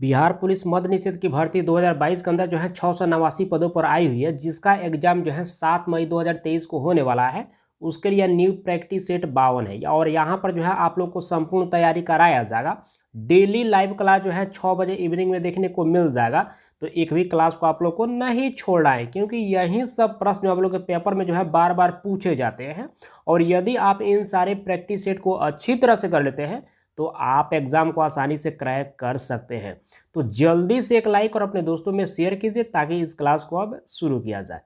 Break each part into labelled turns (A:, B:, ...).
A: Bihar police मद्य निषेध की भर्ती 2022 के अंदर जो है 689 पदों पर आई हुई है, जिसका एग्जाम जो है 7 मई 2023 को होने वाला है। उसके लिए न्यू प्रैक्टिस सेट 52 है और यहाँ पर जो है आप लोग को संपूर्ण तैयारी कराया जाएगा। डेली लाइव क्लास जो है 6 बजे इवनिंग में देखने को मिल जाएगा, तो एक भी क्लास को आप लोग को नहीं छोड़ना है, क्योंकि यही सब प्रश्न आप लोग के पेपर में जो है बार बार पूछे जाते हैं। और यदि आप इन सारे प्रैक्टिस सेट को अच्छी तरह से कर लेते हैं तो आप एग्जाम को आसानी से क्रैक कर सकते हैं। तो जल्दी से एक लाइक और अपने दोस्तों में शेयर कीजिए ताकि इस क्लास को अब शुरू किया जाए।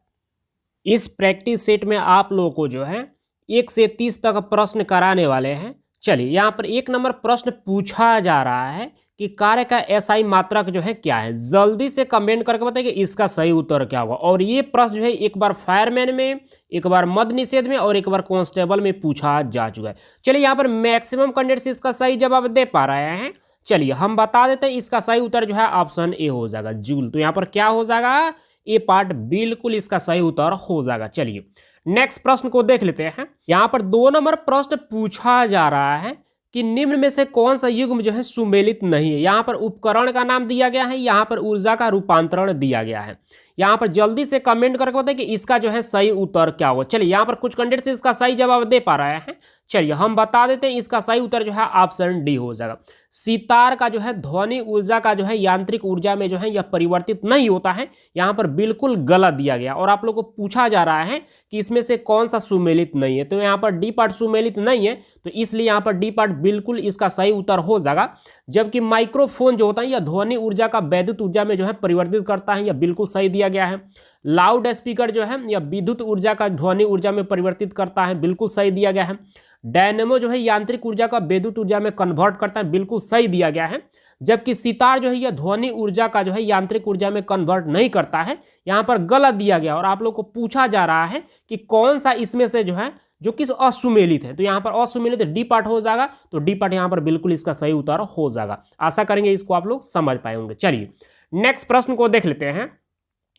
A: इस प्रैक्टिस सेट में आप लोगों को जो है 1 से 30 तक प्रश्न कराने वाले हैं। चलिए, यहाँ पर 1 नंबर प्रश्न पूछा जा रहा है कि कार्य का एसआई मात्रक जो है क्या है। जल्दी से कमेंट करके बताइए कि इसका सही उत्तर क्या होगा। और ये प्रश्न जो है एक बार फायरमैन में, एक बार मद्य निषेध में और एक बार कांस्टेबल में पूछा जा चुका है। चलिए, यहाँ पर मैक्सिमम कैंडिडेट्स इसका सही जवाब दे पा रहे हैं। चलिए हम बता देते हैं, इसका सही उत्तर जो है ऑप्शन ए हो जाएगा, जूल। तो यहाँ पर क्या हो जाएगा, ए पार्ट बिल्कुल इसका सही उत्तर हो जाएगा। चलिए नेक्स्ट प्रश्न को देख लेते हैं। यहाँ पर 2 नंबर प्रश्न पूछा जा रहा है कि निम्न में से कौन सा युग्म जो है सुमेलित नहीं है। यहाँ पर उपकरण का नाम दिया गया है, यहाँ पर ऊर्जा का रूपांतरण दिया गया है। यहाँ पर जल्दी से कमेंट करके बताइए कि इसका जो है सही उत्तर क्या होगा। चलिए, यहाँ पर कुछ कैंडिडेट्स इसका सही जवाब दे पा रहे हैं। चलिए हम बता देते हैं, इसका सही उत्तर जो है ऑप्शन डी हो जाएगा। सितार का जो है ध्वनि ऊर्जा का जो है यांत्रिक ऊर्जा में जो है यह परिवर्तित नहीं होता है। यहाँ पर बिल्कुल गलत दिया गया और आप लोग को पूछा जा रहा है कि इसमें से कौन सा सुमेलित नहीं है। तो यहाँ पर डी पार्ट सुमेलित नहीं है, तो इसलिए यहाँ पर डी पार्ट बिल्कुल इसका सही उत्तर हो जाएगा। जबकि माइक्रोफोन जो होता है यह ध्वनि ऊर्जा का वैद्युत ऊर्जा में जो है परिवर्तित करता है, यह बिल्कुल सही दिया गया है। लाउड स्पीकर जो है यह विद्युत ऊर्जा का ध्वनि ऊर्जा में परिवर्तित करता है, बिल्कुल सही दिया गया है। डायनेमो जो है यांत्रिक ऊर्जा का विद्युत ऊर्जा में कन्वर्ट करता है, बिल्कुल सही दिया गया है। जबकि सितार जो है यह ध्वनि ऊर्जा का जो है यांत्रिक ऊर्जा में कन्वर्ट नहीं करता है, यहाँ पर गलत दिया गया। और आप लोग को पूछा जा रहा है कि कौन सा इसमें से जो है जो किस असुमेलित है, तो यहाँ पर असुमेलित डी पार्ट हो जाएगा। तो डी पार्ट यहाँ पर बिल्कुल इसका सही उत्तर हो जाएगा। आशा करेंगे इसको आप लोग समझ पाए होंगे। चलिए नेक्स्ट प्रश्न को देख लेते हैं।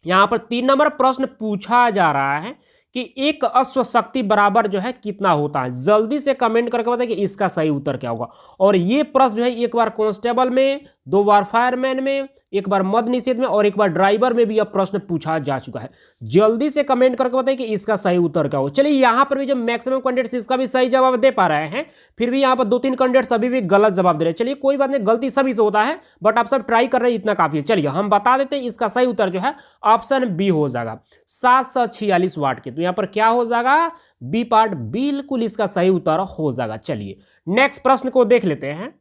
A: यहाँ पर 3 नंबर प्रश्न पूछा जा रहा है कि एक अश्व शक्ति बराबर जो है कितना होता है। जल्दी से कमेंट करके बताइए कि इसका सही उत्तर क्या होगा। और ये प्रश्न जो है एक बार कांस्टेबल में, 2 बार फायरमैन में, एक बार मद्य निषेध में और एक बार ड्राइवर में भी यह प्रश्न पूछा जा चुका है। जल्दी से कमेंट करके बताइए कि इसका सही उत्तर क्या होगा। चलिए, यहाँ पर भी जो मैक्सिमम कैंडिडेट्स इसका भी सही जवाब दे पा रहे हैं, फिर भी यहाँ पर 2-3 कैंडिडेट्स अभी भी गलत जवाब दे रहे हैं। चलिए कोई बात नहीं, गलती सभी से होता है, बट आप सब ट्राई कर रहे हैं, इतना काफी है। चलिए हम बता देते हैं, इसका सही उत्तर जो है ऑप्शन बी हो जाएगा, 746 वाट के। तो यहाँ पर क्या हो जाएगा, बी पार्ट बिल्कुल इसका सही उत्तर हो जाएगा। चलिए नेक्स्ट प्रश्न को देख लेते हैं।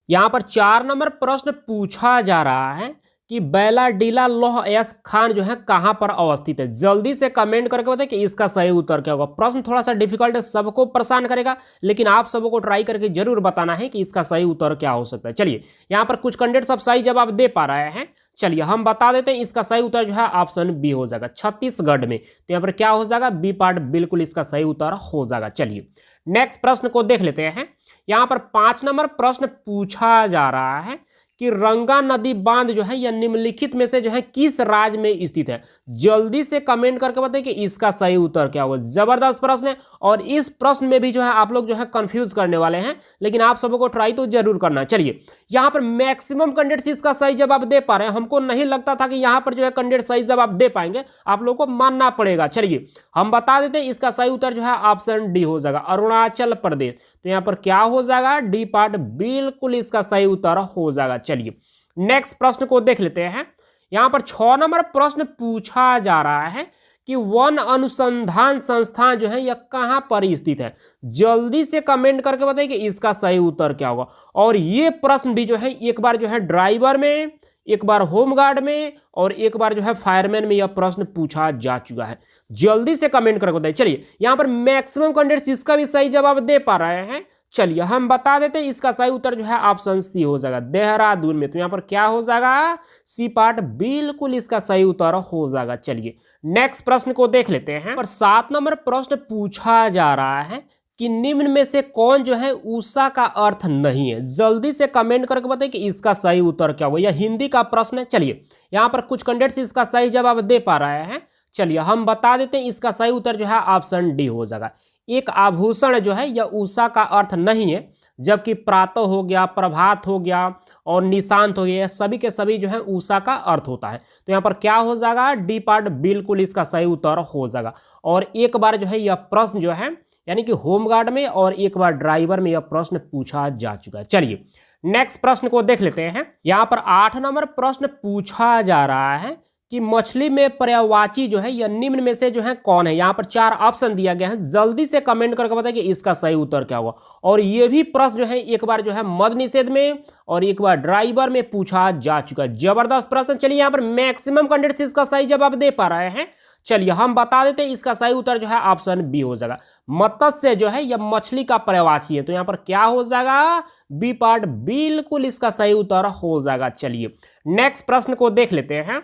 A: यहां पर 4 नंबर प्रश्न पूछा जा रहा है कि बैलाडीला लौह अयस्क खान जो है कहां पर अवस्थित है। जल्दी से कमेंट करके बताइए कि इसका सही उत्तर क्या होगा। प्रश्न थोड़ा सा डिफिकल्ट है, सबको परेशान करेगा, लेकिन आप सबको को ट्राई करके जरूर बताना है कि इसका सही उत्तर क्या हो सकता है। चलिए यहां पर कुछ कैंडिडेट सब सही जवाब दे पा रहे हैं। चलिए हम बता देते हैं, इसका सही उत्तर जो है ऑप्शन बी हो जाएगा, छत्तीसगढ़ में। तो यहाँ पर क्या हो जाएगा, बी पार्ट बिल्कुल इसका सही उत्तर हो जाएगा। चलिए नेक्स्ट प्रश्न को देख लेते हैं। यहाँ पर 5 नंबर प्रश्न पूछा जा रहा है कि रंगा नदी बांध जो है यह निम्नलिखित में से जो है किस राज्य में स्थित है। जल्दी से कमेंट करके बताइए कि इसका सही उत्तर क्या होगा। जबरदस्त प्रश्न है और इस प्रश्न में भी जो है आप लोग जो है कंफ्यूज करने वाले हैं, लेकिन आप सबको ट्राई तो जरूर करना है। चलिए यहाँ पर मैक्सिमम कैंडिडेट्स इसका सही जवाब दे पा रहे हैं। हमको नहीं लगता था कि यहाँ पर जो है कैंडिडेट सही जवाब दे पाएंगे, आप लोग को मानना पड़ेगा। चलिए हम बता देते हैं, इसका सही उत्तर जो है ऑप्शन डी हो जाएगा, अरुणाचल प्रदेश। तो यहाँ पर क्या हो जाएगा, डी पार्ट बिल्कुल इसका सही उत्तर हो जाएगा। चलिए नेक्स्ट प्रश्न को देख लेते हैं। यहां पर 6 नंबर प्रश्न पूछा जा रहा है कि वन अनुसंधान संस्थान जो है यह कहां पर स्थित है। जल्दी से कमेंट करके बताइए कि इसका सही उत्तर क्या होगा। और ये प्रश्न भी जो है एक बार जो है ड्राइवर में, एक बार होमगार्ड में और एक बार जो है फायरमैन में यह प्रश्न पूछा जा चुका है। जल्दी से कमेंट करके बताइए। चलिए यहां पर मैक्सिमम कैंडिडेट्स इसका भी सही जवाब दे पा रहे हैं। चलिए हम बता देते हैं, इसका सही उत्तर जो है ऑप्शन सी हो जाएगा, देहरादून में। तो यहाँ पर क्या हो जाएगा, सी पार्ट बिल्कुल इसका सही उत्तर हो जाएगा। चलिए नेक्स्ट प्रश्न को देख लेते हैं। और 7 नंबर प्रश्न पूछा जा रहा है कि निम्न में से कौन जो है उषा का अर्थ नहीं है। जल्दी से कमेंट करके बताइए कि इसका सही उत्तर क्या होगा। यह हिंदी का प्रश्न है। चलिए यहाँ पर कुछ कैंडिडेट्स इसका सही जवाब दे पा रहे हैं। चलिए हम बता देते हैं, इसका सही उत्तर जो है ऑप्शन डी हो जाएगा, एक आभूषण जो है यह उषा का अर्थ नहीं है, जबकि प्रातः हो गया, प्रभात हो गया और निशांत हो गया, यह सभी के सभी जो है उषा का अर्थ होता है। तो यहाँ पर क्या हो जाएगा, डी पार्ट बिल्कुल इसका सही उत्तर हो जाएगा। और एक बार जो है यह प्रश्न जो है यानी कि होमगार्ड में और एक बार ड्राइवर में यह प्रश्न पूछा जा चुका है। चलिए नेक्स्ट प्रश्न को देख लेते हैं। यहाँ पर 8 नंबर प्रश्न पूछा जा रहा है कि मछली में पर्यायवाची जो है यह निम्न में से जो है कौन है। यहाँ पर 4 ऑप्शन दिया गया है, जल्दी से कमेंट करके बताइए कि इसका सही उत्तर क्या होगा। और ये भी प्रश्न जो है एक बार जो है मद निषेध में और एक बार ड्राइवर में पूछा जा चुका है। जबरदस्त प्रश्न। चलिए यहाँ पर मैक्सिमम कैंडिडेट्स इसका सही जवाब दे पा रहे हैं। चलिए हम बता देते हैं, इसका सही उत्तर जो है ऑप्शन बी हो जाएगा। मत्स्य जो है यह मछली का पर्यायवाची है। तो यहाँ पर क्या हो जाएगा, बी पार्ट बिल्कुल इसका सही उत्तर हो जाएगा। चलिए नेक्स्ट प्रश्न को देख लेते हैं।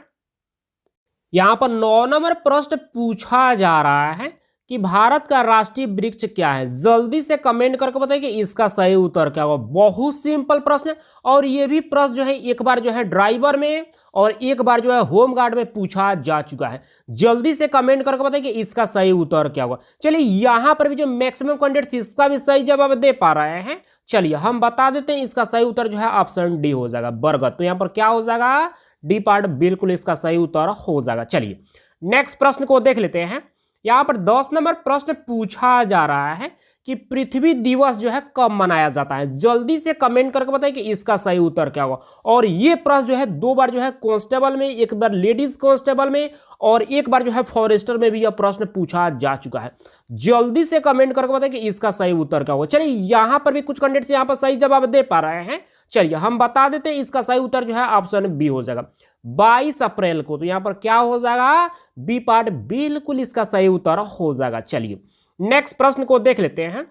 A: यहाँ पर 9 नंबर प्रश्न पूछा जा रहा है कि भारत का राष्ट्रीय वृक्ष क्या है। जल्दी से कमेंट करके बताइए कि इसका सही उत्तर क्या होगा। बहुत सिंपल प्रश्न है और ये भी प्रश्न जो है एक बार जो है ड्राइवर में और एक बार जो है होमगार्ड में पूछा जा चुका है। जल्दी से कमेंट करके बताइए कि इसका सही उत्तर क्या होगा। चलिए यहाँ पर भी जो मैक्सिमम कैंडिडेट्स इसका भी सही जवाब दे पा रहे हैं। चलिए हम बता देते हैं, इसका सही उत्तर जो है ऑप्शन डी हो जाएगा, बरगद। तो यहाँ पर क्या हो जाएगा, डी पार्ट बिल्कुल इसका सही उत्तर हो जाएगा। चलिए नेक्स्ट प्रश्न को देख लेते हैं। यहाँ पर 10 नंबर प्रश्न पूछा जा रहा है कि पृथ्वी दिवस जो है कब मनाया जाता है। जल्दी से कमेंट करके बताइए कि इसका सही उत्तर क्या होगा। और ये प्रश्न जो है 2 बार जो है कांस्टेबल में, एक बार लेडीज कांस्टेबल में और एक बार जो है फॉरेस्टर में भी यह प्रश्न पूछा जा चुका है। जल्दी से कमेंट करके बताइए कि इसका सही उत्तर क्या होगा। चलिए यहाँ पर भी कुछ कैंडिडेट्स यहाँ पर सही जवाब दे पा रहे हैं। चलिए हम बता देते हैं, इसका सही उत्तर जो है ऑप्शन बी हो जाएगा, 22 अप्रैल को। तो यहाँ पर क्या हो जाएगा, बी पार्ट बिल्कुल इसका सही उत्तर हो जाएगा। चलिए नेक्स्ट प्रश्न को देख लेते हैं।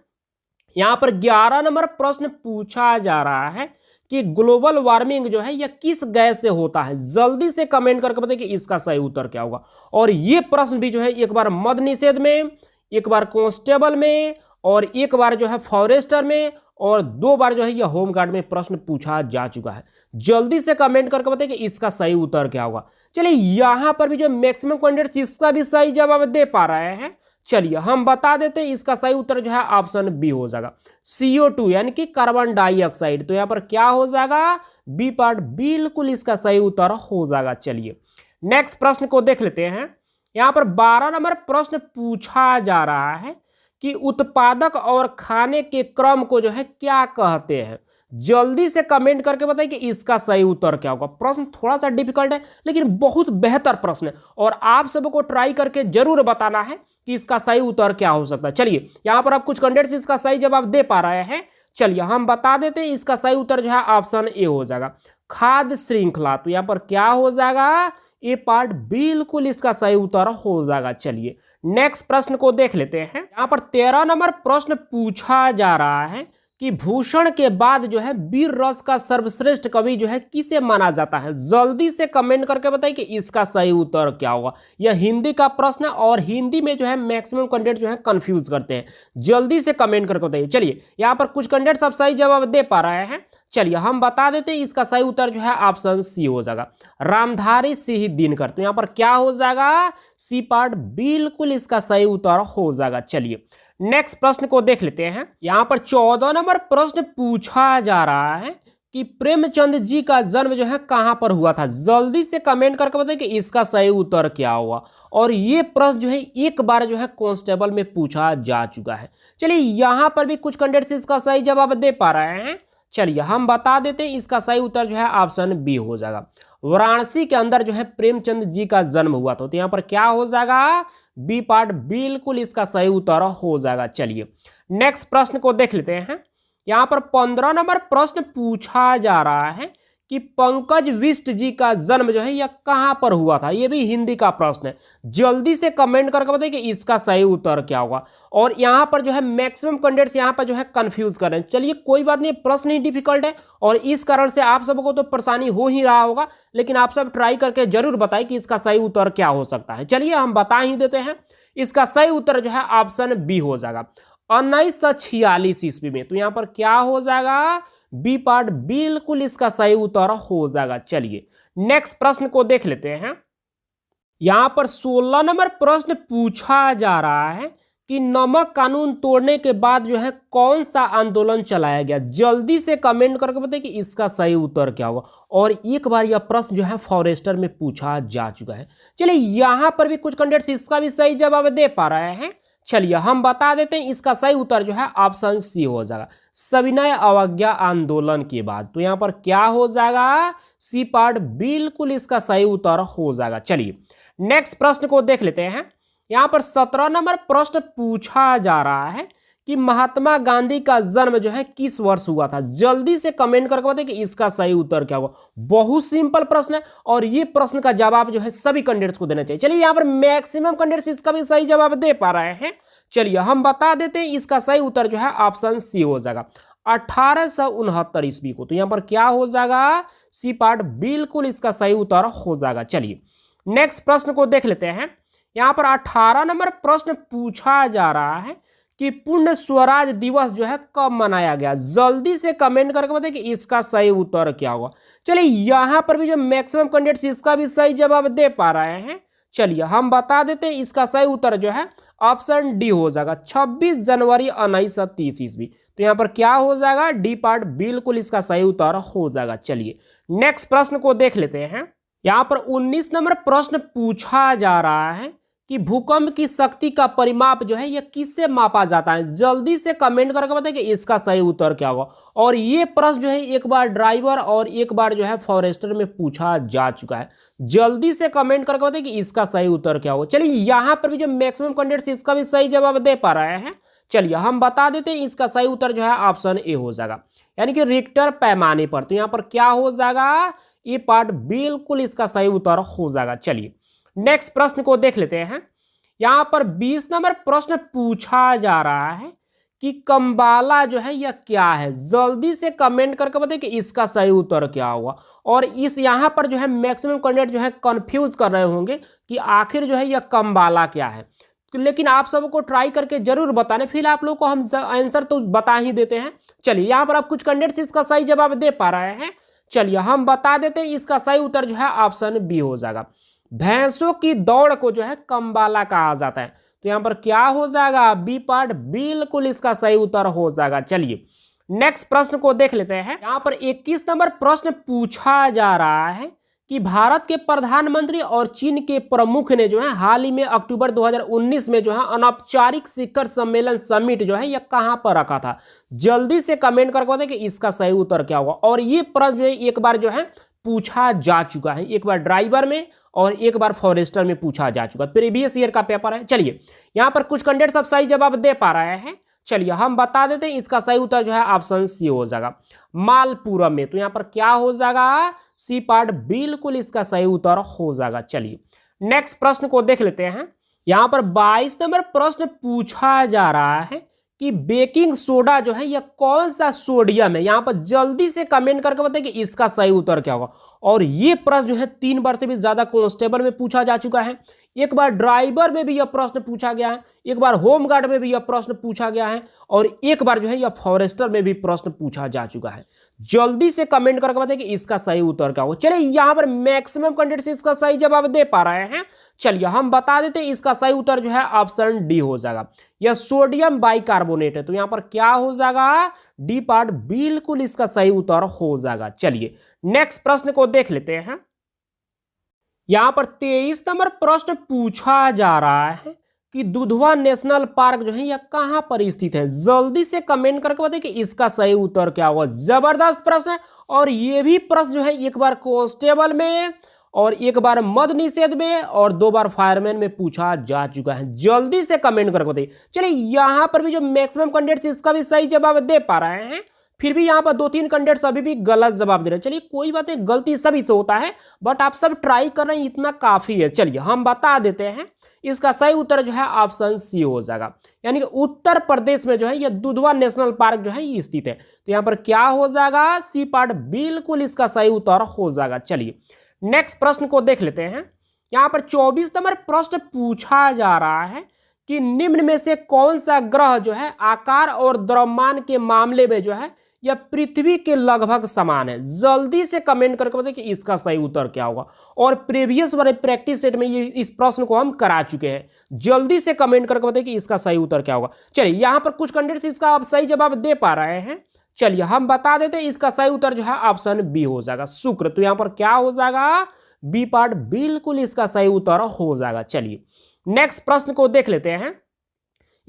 A: यहाँ पर 11 नंबर प्रश्न पूछा जा रहा है कि ग्लोबल वार्मिंग जो है यह किस गैस से होता है। जल्दी से कमेंट करके बताइए कि इसका सही उत्तर क्या होगा। और ये प्रश्न भी जो है एक बार मद निषेध में, एक बार कांस्टेबल में और एक बार जो है फॉरेस्टर में और 2 बार जो है यह होमगार्ड में प्रश्न पूछा जा चुका है। जल्दी से कमेंट करके बताइए कि इसका सही उत्तर क्या होगा। चलिए यहाँ पर भी जो मैक्सिमम कैंडिडेट्स इसका भी सही जवाब दे पा रहे हैं। चलिए हम बता देते हैं, इसका सही उत्तर जो है ऑप्शन बी हो जाएगा, CO2 यानी कि कार्बन डाइऑक्साइड। तो यहाँ पर क्या हो जाएगा, बी पार्ट बिल्कुल इसका सही उत्तर हो जाएगा। चलिए नेक्स्ट प्रश्न को देख लेते हैं। यहाँ पर 12 नंबर प्रश्न पूछा जा रहा है कि उत्पादक और खाने के क्रम को जो है क्या कहते हैं। जल्दी से कमेंट करके बताइए कि इसका सही उत्तर क्या होगा। प्रश्न थोड़ा सा डिफिकल्ट है लेकिन बहुत बेहतर प्रश्न है और आप सबको ट्राई करके जरूर बताना है कि इसका सही उत्तर क्या हो सकता है। चलिए यहाँ पर आप कुछ कैंडिडेट्स इसका सही जवाब दे पा रहे हैं। चलिए हम बता देते हैं, इसका सही उत्तर जो है ऑप्शन ए हो जाएगा, खाद्य श्रृंखला। तो यहाँ पर क्या हो जाएगा, ए पार्ट बिल्कुल इसका सही उत्तर हो जाएगा। चलिए नेक्स्ट प्रश्न को देख लेते हैं। यहाँ पर 13 नंबर प्रश्न पूछा जा रहा है कि भूषण के बाद जो है वीर रस का सर्वश्रेष्ठ कवि जो है किसे माना जाता है। जल्दी से कमेंट करके बताइए कि इसका सही उत्तर क्या होगा। यह हिंदी का प्रश्न है और हिंदी में जो है मैक्सिमम कैंडिडेट जो है कंफ्यूज करते हैं। जल्दी से कमेंट करके बताइए। चलिए यहाँ पर कुछ कैंडिडेट सब सही जवाब दे पा रहे हैं। चलिए हम बता देते हैं, इसका सही उत्तर जो है ऑप्शन सी हो जाएगा, रामधारी सिंह दिनकर। तो यहाँ पर क्या हो जाएगा, सी पार्ट बिल्कुल इसका सही उत्तर हो जाएगा। चलिए नेक्स्ट प्रश्न को देख लेते हैं। यहाँ पर 14 नंबर प्रश्न पूछा जा रहा है कि प्रेमचंद जी का जन्म जो है कहाँ पर हुआ था। जल्दी से कमेंट करके बताइए कि इसका सही उत्तर क्या होगा। और ये प्रश्न जो है एक बार जो है कांस्टेबल में पूछा जा चुका है। चलिए यहाँ पर भी कुछ कैंडिडेट्स इसका सही जवाब दे पा रहे हैं। चलिए हम बता देते हैं, इसका सही उत्तर जो है ऑप्शन बी हो जाएगा, वाराणसी के अंदर जो है प्रेमचंद जी का जन्म हुआ था। तो यहाँ पर क्या हो जाएगा, बी पार्ट बिल्कुल इसका सही उत्तर हो जाएगा। चलिए नेक्स्ट प्रश्न को देख लेते हैं। यहाँ पर 15 नंबर प्रश्न पूछा जा रहा है कि पंकज बिष्ट जी का जन्म जो है यह कहाँ पर हुआ था। यह भी हिंदी का प्रश्न है। जल्दी से कमेंट करके बताइए कि इसका सही उत्तर क्या होगा। और यहाँ पर जो है मैक्सिमम कैंडिडेट्स यहाँ पर जो है कंफ्यूज कर रहे हैं। चलिए कोई बात नहीं, प्रश्न ही डिफिकल्ट है और इस कारण से आप सबको तो परेशानी हो ही रहा होगा, लेकिन आप सब ट्राई करके जरूर बताएं कि इसका सही उत्तर क्या हो सकता है। चलिए हम बता ही देते हैं, इसका सही उत्तर जो है ऑप्शन बी हो जाएगा, 1946 ईस्वी में। तो यहाँ पर क्या हो जाएगा, बी पार्ट बिल्कुल इसका सही उत्तर हो जाएगा। चलिए नेक्स्ट प्रश्न को देख लेते हैं। यहां पर 16 नंबर प्रश्न पूछा जा रहा है कि नमक कानून तोड़ने के बाद जो है कौन सा आंदोलन चलाया गया? जल्दी से कमेंट करके बताइए कि इसका सही उत्तर क्या होगा। और एक बार यह प्रश्न जो है फॉरेस्टर में पूछा जा चुका है। चलिए यहां पर भी कुछ कैंडिडेट्स इसका भी सही जवाब दे पा रहे हैं। चलिए हम बता देते हैं, इसका सही उत्तर जो है ऑप्शन सी हो जाएगा, सविनय अवज्ञा आंदोलन के बाद। तो यहां पर क्या हो जाएगा? सी पार्ट बिल्कुल इसका सही उत्तर हो जाएगा। चलिए नेक्स्ट प्रश्न को देख लेते हैं। यहां पर 17 नंबर प्रश्न पूछा जा रहा है कि महात्मा गांधी का जन्म जो है किस वर्ष हुआ था? जल्दी से कमेंट करके बताइए कि इसका सही उत्तर क्या होगा। बहुत सिंपल प्रश्न है और ये प्रश्न का जवाब जो है सभी कैंडिडेट्स को देना चाहिए। चलिए यहाँ पर मैक्सिमम कैंडिडेट्स इसका भी सही जवाब दे पा रहे हैं। चलिए हम बता देते हैं, इसका सही उत्तर जो है ऑप्शन सी हो जाएगा, 1869 ईस्वी को। तो यहाँ पर क्या हो जाएगा? सी पार्ट बिल्कुल इसका सही उत्तर हो जाएगा। चलिए नेक्स्ट प्रश्न को देख लेते हैं। यहां पर 18 नंबर प्रश्न पूछा जा रहा है कि पूर्ण स्वराज दिवस जो है कब मनाया गया? जल्दी से कमेंट करके बताइए कि इसका सही उत्तर क्या होगा। चलिए यहां पर भी जो मैक्सिमम कैंडिडेट्स इसका भी सही जवाब दे पा रहे हैं। चलिए हम बता देते हैं, इसका सही उत्तर जो है ऑप्शन डी हो जाएगा, 26 जनवरी 1930 ईस्वी। तो यहां पर क्या हो जाएगा? डी पार्ट बिल्कुल इसका सही उत्तर हो जाएगा। चलिए नेक्स्ट प्रश्न को देख लेते हैं। यहां पर 19 नंबर प्रश्न पूछा जा रहा है कि भूकंप की शक्ति का परिमाप जो है यह किससे मापा जाता है? जल्दी से कमेंट करके बताइए कि इसका सही उत्तर क्या होगा। और ये प्रश्न जो है एक बार ड्राइवर और एक बार जो है फॉरेस्टर में पूछा जा चुका है। जल्दी से कमेंट करके बताइए कि इसका सही उत्तर क्या होगा। चलिए यहां पर भी जो मैक्सिमम कैंडिडेट्स इसका भी सही जवाब दे पा रहे हैं। चलिए हम बता देते हैं, इसका सही उत्तर जो है ऑप्शन ए हो जाएगा, यानी कि रिक्टर पैमाने पर। तो यहां पर क्या हो जाएगा? ये पार्ट बिल्कुल इसका सही उत्तर हो जाएगा। चलिए नेक्स्ट प्रश्न को देख लेते हैं। यहां पर 20 नंबर प्रश्न पूछा जा रहा है कि कंबाला जो है यह क्या है? जल्दी से कमेंट करके बताइए कि इसका सही उत्तर क्या होगा। और इस यहां पर जो है मैक्सिमम कैंडिडेट जो है कंफ्यूज कर रहे होंगे कि आखिर जो है यह कंबाला क्या है, लेकिन आप सबको ट्राई करके जरूर बताने। फिर आप लोग को हम आंसर तो बता ही देते हैं। चलिए यहां पर आप कुछ कैंडिडेट्स इसका सही जवाब दे पा रहे हैं। चलिए हम बता देते हैं, इसका सही उत्तर जो है ऑप्शन बी हो जाएगा, भैंसों की दौड़ को जो है कंबाला कहा जाता है। तो यहां पर क्या हो जाएगा? बी पार्ट बिल्कुल इसका सही उत्तर हो जाएगा। चलिए नेक्स्ट प्रश्न को देख लेते हैं। यहां पर 21 नंबर प्रश्न पूछा जा रहा है कि भारत के प्रधानमंत्री और चीन के प्रमुख ने जो है हाल ही में अक्टूबर 2019 में जो है अनौपचारिक शिखर सम्मेलन समिट जो है यह कहां पर रखा था? जल्दी से कमेंट करके बताइए कि इसका सही उत्तर क्या होगा। और ये प्रश्न जो है एक बार जो है पूछा जा चुका है, एक बार ड्राइवर में और एक बार फॉरेस्टर में पूछा जा चुका है, प्रीवियस ईयर का पेपर है। चलिए यहां पर कुछ कैंडिडेट्स सब सही जवाब दे पा रहे हैं। चलिए हम बता देते हैं, इसका सही उत्तर जो है ऑप्शन सी हो जाएगा, मालपुरम में। तो यहां पर क्या हो जाएगा? सी पार्ट बिल्कुल इसका सही उत्तर हो जाएगा। चलिए नेक्स्ट प्रश्न को देख लेते हैं। यहां पर 22 नंबर प्रश्न पूछा जा रहा है कि बेकिंग सोडा जो है यह कौन सा सोडियम है? यहां पर जल्दी से कमेंट करके बताइए कि इसका सही उत्तर क्या होगा। और ये प्रश्न जो है 3 बार से भी ज्यादा कांस्टेबल में पूछा जा चुका है, एक बार ड्राइवर में भी यह प्रश्न पूछा गया है, एक बार होमगार्ड में भी यह प्रश्न पूछा गया है, और एक बार जो है यह फॉरेस्टर में भी प्रश्न पूछा जा चुका है। जल्दी से कमेंट करके बताइए कि इसका सही उत्तर क्या होगा। चलिए यहां पर मैक्सिमम कैंडिडेट्स इसका सही जवाब दे पा रहे हैं। चलिए हम बता देते हैं, इसका सही उत्तर जो है ऑप्शन डी हो जाएगा, यह सोडियम बाइकार्बोनेट है। तो यहां पर क्या हो जाएगा? डी पार्ट बिल्कुल इसका सही उत्तर हो जाएगा। चलिए नेक्स्ट प्रश्न को देख लेते हैं। यहां पर 23 नंबर प्रश्न पूछा जा रहा है कि दुधवा नेशनल पार्क जो है यह कहां पर स्थित है? जल्दी से कमेंट करके बताइए कि इसका सही उत्तर क्या होगा। जबरदस्त प्रश्न है, और यह भी प्रश्न जो है एक बार कांस्टेबल में और एक बार मद निषेध में और 2 बार फायरमैन में पूछा जा चुका है। जल्दी से कमेंट करके बताइए। चलिए यहां पर भी जो मैक्सिमम कैंडिडेट्स इसका भी सही जवाब दे पा रहे हैं, फिर भी यहां पर 2-3 कैंडिडेट्स अभी भी गलत जवाब दे रहे हैं। चलिए कोई बात नहीं, गलती सभी से होता है, बट आप सब ट्राई कर रहे हैं, इतना काफी है। चलिए हम बता देते हैं, इसका सही उत्तर जो है ऑप्शन सी हो जाएगा, यानी कि उत्तर प्रदेश में जो है यह दुधवा नेशनल पार्क जो है स्थित है। तो यहां पर क्या हो जाएगा? सी पार्ट बिल्कुल इसका सही उत्तर हो जाएगा। चलिए नेक्स्ट प्रश्न को देख लेते हैं। यहां पर 24 नंबर प्रश्न पूछा जा रहा है कि निम्न में से कौन सा ग्रह जो है आकार और द्रव्यमान के मामले में जो है या पृथ्वी के लगभग समान है? जल्दी से कमेंट करके बताइए कि इसका सही उत्तर क्या होगा। और प्रीवियस वाले प्रैक्टिस सेट में ये इस प्रश्न को हम करा चुके हैं। जल्दी से कमेंट करके बताइए कि इसका सही उत्तर क्या होगा। चलिए यहाँ पर कुछ कैंडिडेट्स इसका आप सही जवाब दे पा रहे हैं। चलिए हम बता देते हैं, इसका सही उत्तर जो है ऑप्शन बी हो जाएगा, शुक्र। तो यहाँ पर क्या हो जाएगा, बी पार्ट बिल्कुल इसका सही उत्तर हो जाएगा। चलिए नेक्स्ट प्रश्न को देख लेते हैं।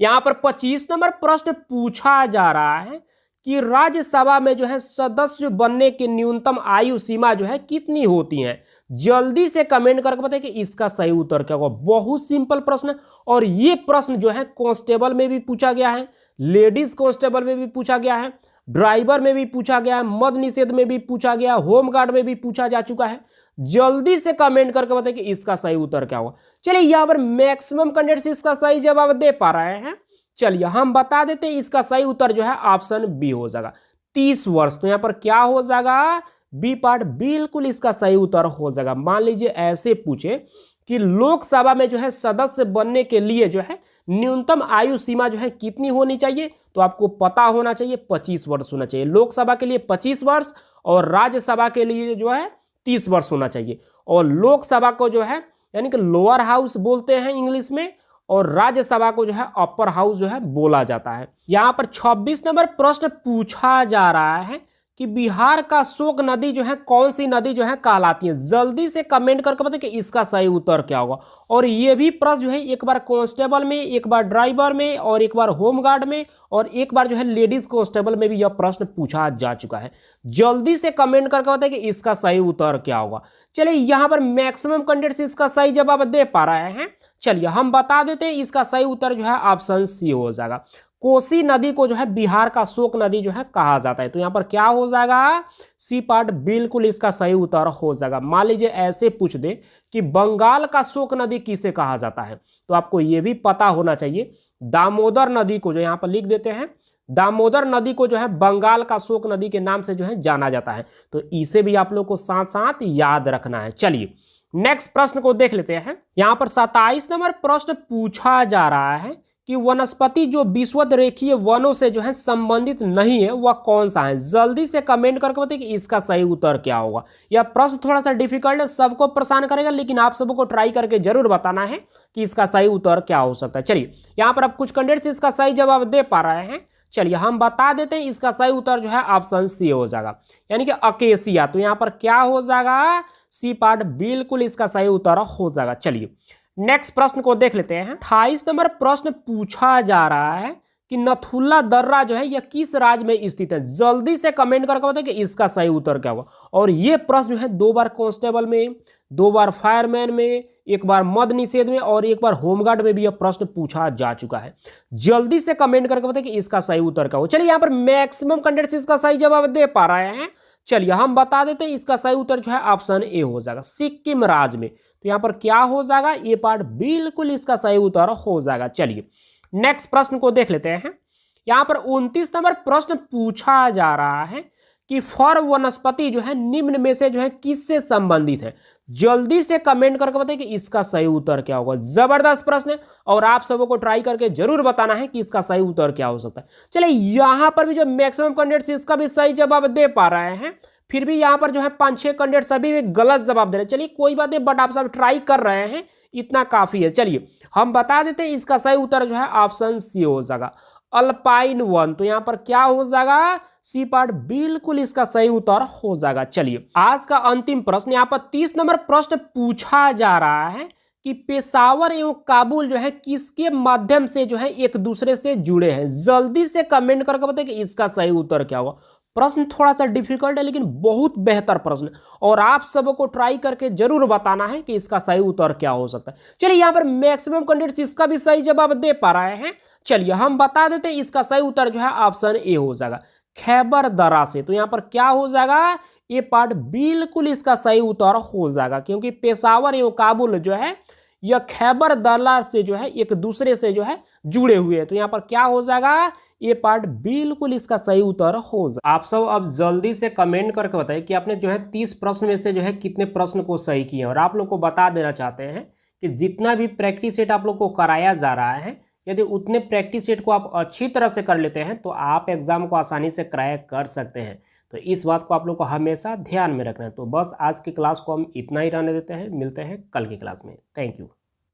A: यहां पर 25 नंबर प्रश्न पूछा जा रहा है कि राज्यसभा में जो है सदस्य बनने की न्यूनतम आयु सीमा जो है कितनी होती है? जल्दी से कमेंट करके बताइए कि इसका सही उत्तर क्या होगा। बहुत सिंपल प्रश्न, और ये प्रश्न जो है कांस्टेबल में भी पूछा गया है, लेडीज कांस्टेबल में भी पूछा गया है, ड्राइवर में भी पूछा गया है, मद निषेध में भी पूछा गया, होमगार्ड में भी पूछा जा चुका है। जल्दी से कमेंट करके बताइए कि इसका सही उत्तर क्या होगा। चलिए यहां पर मैक्सिमम कैंडिडेट्स इसका सही जवाब दे पा रहे हैं। चलिए हम बता देते हैं, इसका सही उत्तर जो है ऑप्शन बी हो जाएगा, 30 वर्ष। तो यहां पर क्या हो जाएगा, बी पार्ट बिल्कुल इसका सही उत्तर हो जाएगा। मान लीजिए ऐसे पूछे कि लोकसभा में जो है सदस्य बनने के लिए जो है न्यूनतम आयु सीमा जो है कितनी होनी चाहिए, तो आपको पता होना चाहिए 25 वर्ष होना चाहिए। लोकसभा के लिए 25 वर्ष और राज्यसभा के लिए जो है 30 वर्ष होना चाहिए। और लोकसभा को जो है यानी कि लोअर हाउस बोलते हैं इंग्लिश में, और राज्यसभा को जो है अपर हाउस जो है बोला जाता है। यहां पर 26 नंबर प्रश्न पूछा जा रहा है कि बिहार का शोक नदी जो है कौन सी नदी जो है कहलाती है? जल्दी से कमेंट करके बताइए कि इसका सही उत्तर क्या होगा। और ये भी प्रश्न जो है एक बार कांस्टेबल में, एक बार ड्राइवर में, और एक बार होमगार्ड में, और एक बार जो है लेडीज कांस्टेबल में भी यह प्रश्न पूछा जा चुका है। जल्दी से कमेंट करके बताइए कि इसका सही उत्तर क्या होगा। चलिए यहां पर मैक्सिमम कैंडिडेट्स इसका सही जवाब दे पा रहे हैं। चलिए हम बता देते हैं, इसका सही उत्तर जो है ऑप्शन सी हो जाएगा। कोसी नदी को जो है बिहार का शोक नदी जो है कहा जाता है। तो यहां पर क्या हो जाएगा, सी पार्ट बिल्कुल इसका सही उत्तर हो जाएगा। मान लीजिए ऐसे पूछ दे कि बंगाल का शोक नदी किसे कहा जाता है, तो आपको यह भी पता होना चाहिए दामोदर नदी को, जो यहां पर लिख देते हैं, दामोदर नदी को जो है बंगाल का शोक नदी के नाम से जो है जाना जाता है। तो इसे भी आप लोग को साथ साथ याद रखना है। चलिए नेक्स्ट प्रश्न को देख लेते हैं। यहां पर 27 नंबर प्रश्न पूछा जा रहा है कि वनस्पति जो विषुवत रेखीय वनों से जो है संबंधित नहीं है वह कौन सा है? जल्दी से कमेंट करके बताइए कि इसका सही उत्तर क्या होगा। यह प्रश्न थोड़ा सा डिफिकल्ट है, सबको परेशान करेगा, लेकिन आप सबको ट्राई करके जरूर बताना है कि इसका सही उत्तर क्या हो सकता है। चलिए यहाँ पर आप कुछ कैंडिडेट्स इसका सही जवाब दे पा रहे हैं। चलिए हम बता देते हैं, इसका सही उत्तर जो है ऑप्शन सी हो जाएगा, यानी कि अकेसिया। तो यहाँ पर क्या हो जाएगा, सी पार्ट बिल्कुल इसका सही उत्तर हो जाएगा। चलिए नेक्स्ट प्रश्न को देख लेते हैं। 28 नंबर प्रश्न पूछा जा रहा है कि नथुल्ला दर्रा जो है यह किस राज्य में स्थित है? जल्दी से कमेंट करके बताइए कि इसका सही उत्तर क्या होगा। और यह प्रश्न जो है 2 बार कांस्टेबल में, 2 बार फायरमैन में, 1 बार मद निषेध में, और 1 बार होमगार्ड में भी यह प्रश्न पूछा जा चुका है। जल्दी से कमेंट करके बताइए कि इसका सही उत्तर क्या होगा। चलिए यहाँ पर मैक्सिमम कैंडिडेट्स इसका सही जवाब दे पा रहे हैं। चलिए हम बता देते हैं, इसका सही उत्तर जो है ऑप्शन ए हो जाएगा, सिक्किम राज्य में। तो यहां पर क्या हो जाएगा, ये पार्ट बिल्कुल इसका सही उत्तर हो जाएगा। चलिए नेक्स्ट प्रश्न को देख लेते हैं। यहां पर 29 नंबर प्रश्न पूछा जा रहा है कि फर वनस्पति जो है निम्न में से जो है किससे संबंधित है? जल्दी से कमेंट करके बताइए कि इसका सही उत्तर क्या होगा। जबरदस्त प्रश्न है, और आप सबों को ट्राई करके जरूर बताना है कि इसका सही उत्तर क्या हो सकता है। चलिए यहां पर भी जो मैक्सिमम कैंडिडेट्स इसका भी सही जवाब दे पा रहे हैं, फिर भी यहां पर जो है 5-6 कैंडिडेट्स अभी भी गलत जवाब दे रहे हैं। चलिए कोई बात नहीं, बट आप सब ट्राई कर रहे हैं, इतना काफी है। चलिए हम बता देते हैं, इसका सही उत्तर जो है ऑप्शन सी हो जाएगा, अल्पाइन वन। तो यहां पर क्या हो जाएगा, सी पार्ट बिल्कुल इसका सही उत्तर हो जाएगा। चलिए आज का अंतिम प्रश्न, यहां पर 30 नंबर प्रश्न पूछा जा रहा है कि पेशावर एवं काबुल जो है किसके माध्यम से जो है एक दूसरे से जुड़े हैं? जल्दी से कमेंट करके बताइए कि इसका सही उत्तर क्या होगा। प्रश्न थोड़ा सा डिफिकल्ट है, लेकिन बहुत बेहतर प्रश्न, और आप सबको ट्राई करके जरूर बताना है कि इसका सही उत्तर क्या हो सकता है। चलिए यहाँ पर मैक्सिमम कैंडिडेट्स इसका भी सही जवाब दे पा रहे हैं। चलिए हम बता देते हैं, इसका सही उत्तर जो है ऑप्शन ए हो जाएगा, खैबर दर्रा से। तो यहाँ पर क्या हो जाएगा, ये पार्ट बिल्कुल इसका सही उत्तर हो जाएगा, क्योंकि पेशावर एवं काबुल जो है यह खैबर दर्रा से जो है एक दूसरे से जो है जुड़े हुए हैं। तो यहाँ पर क्या हो जाएगा, ये पार्ट बिल्कुल इसका सही उत्तर हो जाएगा। आप सब अब जल्दी से कमेंट करके बताइए कि आपने जो है 30 प्रश्न में से जो है कितने प्रश्न को सही किए। और आप लोग को बता देना चाहते हैं कि जितना भी प्रैक्टिस सेट आप लोग को कराया जा रहा है, यदि उतने प्रैक्टिस सेट को आप अच्छी तरह से कर लेते हैं तो आप एग्ज़ाम को आसानी से क्रैक कर सकते हैं। तो इस बात को आप लोग को हमेशा ध्यान में रखना है। तो बस आज की क्लास को हम इतना ही रहने देते हैं, मिलते हैं कल की क्लास में। Thank you.